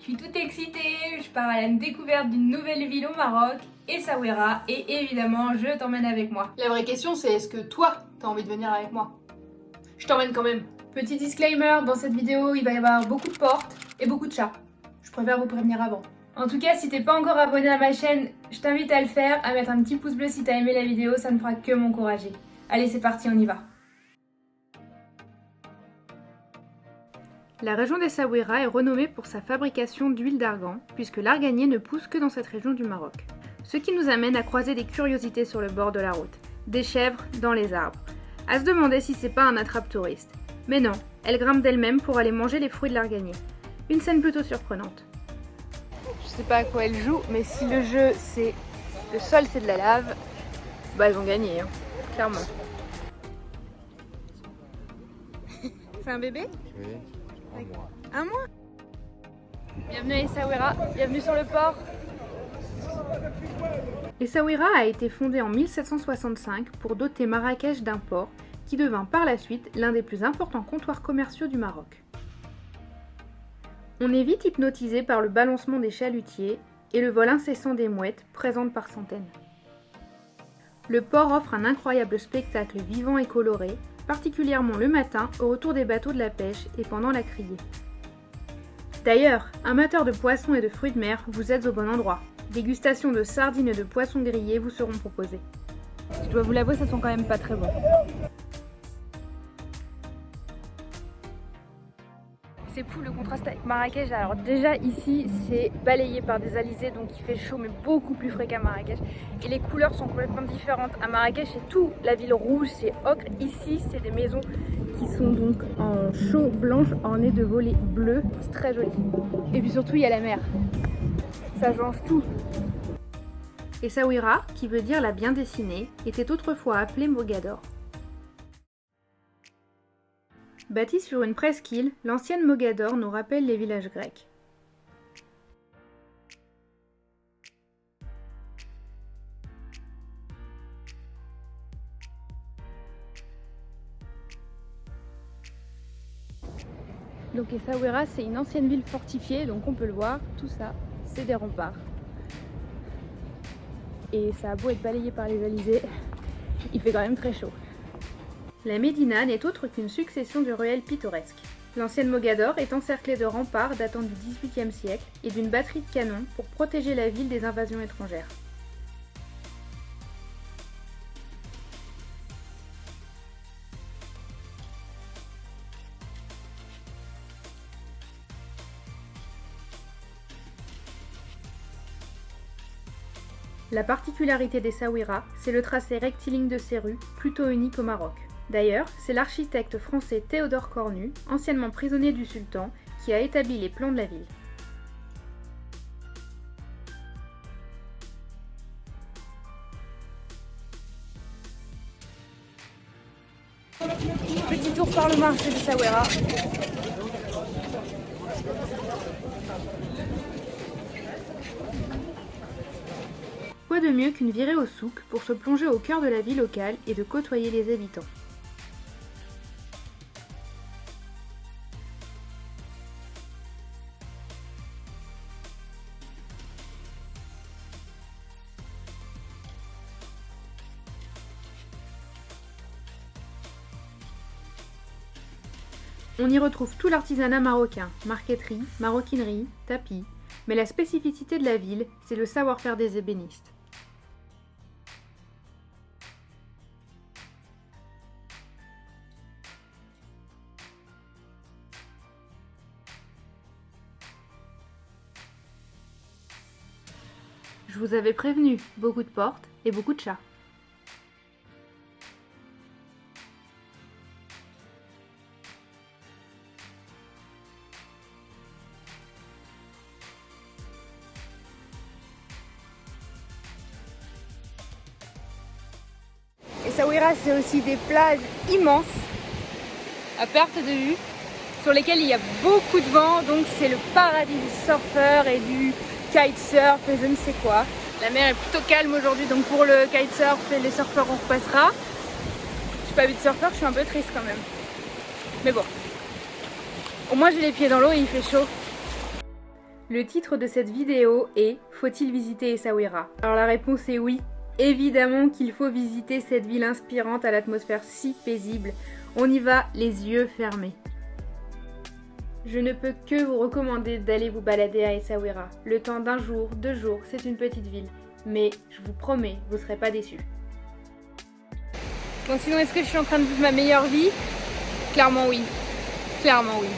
suis toute excitée, je pars à la découverte d'une nouvelle ville au Maroc, Essaouira, et évidemment je t'emmène avec moi. La vraie question c'est est-ce que toi t'as envie de venir avec moi? Je t'emmène quand même. Petit disclaimer, dans cette vidéo il va y avoir beaucoup de portes et beaucoup de chats. Je préfère vous prévenir avant. En tout cas, si t'es pas encore abonné à ma chaîne, je t'invite à le faire, à mettre un petit pouce bleu si t'as aimé la vidéo, ça ne fera que m'encourager. Allez, c'est parti, on y va. La région d'Essaouira est renommée pour sa fabrication d'huile d'argan, puisque l'arganier ne pousse que dans cette région du Maroc. Ce qui nous amène à croiser des curiosités sur le bord de la route. Des chèvres dans les arbres. À se demander si c'est pas un attrape-touriste. Mais non, elles grimpent d'elles-mêmes pour aller manger les fruits de l'arganier. Une scène plutôt surprenante. Je sais pas à quoi elles jouent, mais si le jeu c'est... le sol c'est de la lave, bah elles ont gagné, hein, clairement. C'est un bébé? Oui, un mois. Un mois? Bienvenue à Essaouira, bienvenue sur le port. Essaouira a été fondée en 1765 pour doter Marrakech d'un port qui devint par la suite l'un des plus importants comptoirs commerciaux du Maroc. On est vite hypnotisé par le balancement des chalutiers et le vol incessant des mouettes présentes par centaines. Le port offre un incroyable spectacle vivant et coloré, particulièrement le matin au retour des bateaux de la pêche et pendant la criée. D'ailleurs, amateur de poissons et de fruits de mer, vous êtes au bon endroit. Dégustation de sardines et de poissons grillés vous seront proposées. Je dois vous l'avouer, ça sent quand même pas très bon. C'est fou le contraste avec Marrakech. Alors déjà ici c'est balayé par des alizés donc il fait chaud mais beaucoup plus frais qu'à Marrakech. Et les couleurs sont complètement différentes. À Marrakech c'est tout, la ville rouge, c'est ocre. Ici c'est des maisons qui sont donc en chaux blanche en nez de volets bleus. C'est très joli. Et puis surtout il y a la mer. Ça change tout. Essaouira, qui veut dire la bien dessinée, était autrefois appelée Mogador. Bâtie sur une presqu'île, l'ancienne Mogador nous rappelle les villages grecs. Donc Essaouira, c'est une ancienne ville fortifiée, donc on peut le voir, tout ça, c'est des remparts. Et ça a beau être balayé par les alizés, il fait quand même très chaud. La Médina n'est autre qu'une succession de ruelles pittoresques. L'ancienne Mogador est encerclée de remparts datant du XVIIIe siècle et d'une batterie de canons pour protéger la ville des invasions étrangères. La particularité d'Essaouira, c'est le tracé rectiligne de ses rues, plutôt unique au Maroc. D'ailleurs, c'est l'architecte français Théodore Cornu, anciennement prisonnier du sultan, qui a établi les plans de la ville. Petit tour par le marché d'Essaouira. Quoi de mieux qu'une virée au souk pour se plonger au cœur de la vie locale et de côtoyer les habitants. On y retrouve tout l'artisanat marocain, marqueterie, maroquinerie, tapis, mais la spécificité de la ville, c'est le savoir-faire des ébénistes. Je vous avais prévenu, beaucoup de portes et beaucoup de chats. Essaouira, c'est aussi des plages immenses, à perte de vue, sur lesquelles il y a beaucoup de vent, donc c'est le paradis du surfeur et du kitesurf et je ne sais quoi. La mer est plutôt calme aujourd'hui, donc pour le kitesurf et les surfeurs on repassera. J'ai pas vu de surfeur, je suis un peu triste quand même. Mais bon, au moins j'ai les pieds dans l'eau et il fait chaud. Le titre de cette vidéo est « Faut-il visiter Essaouira ?» Alors la réponse est oui. Évidemment qu'il faut visiter cette ville inspirante à l'atmosphère si paisible. On y va les yeux fermés. Je ne peux que vous recommander d'aller vous balader à Essaouira. Le temps d'un jour, 2 jours, c'est une petite ville. Mais je vous promets, vous ne serez pas déçus. Bon, sinon, est-ce que je suis en train de vivre ma meilleure vie? Clairement oui. Clairement oui.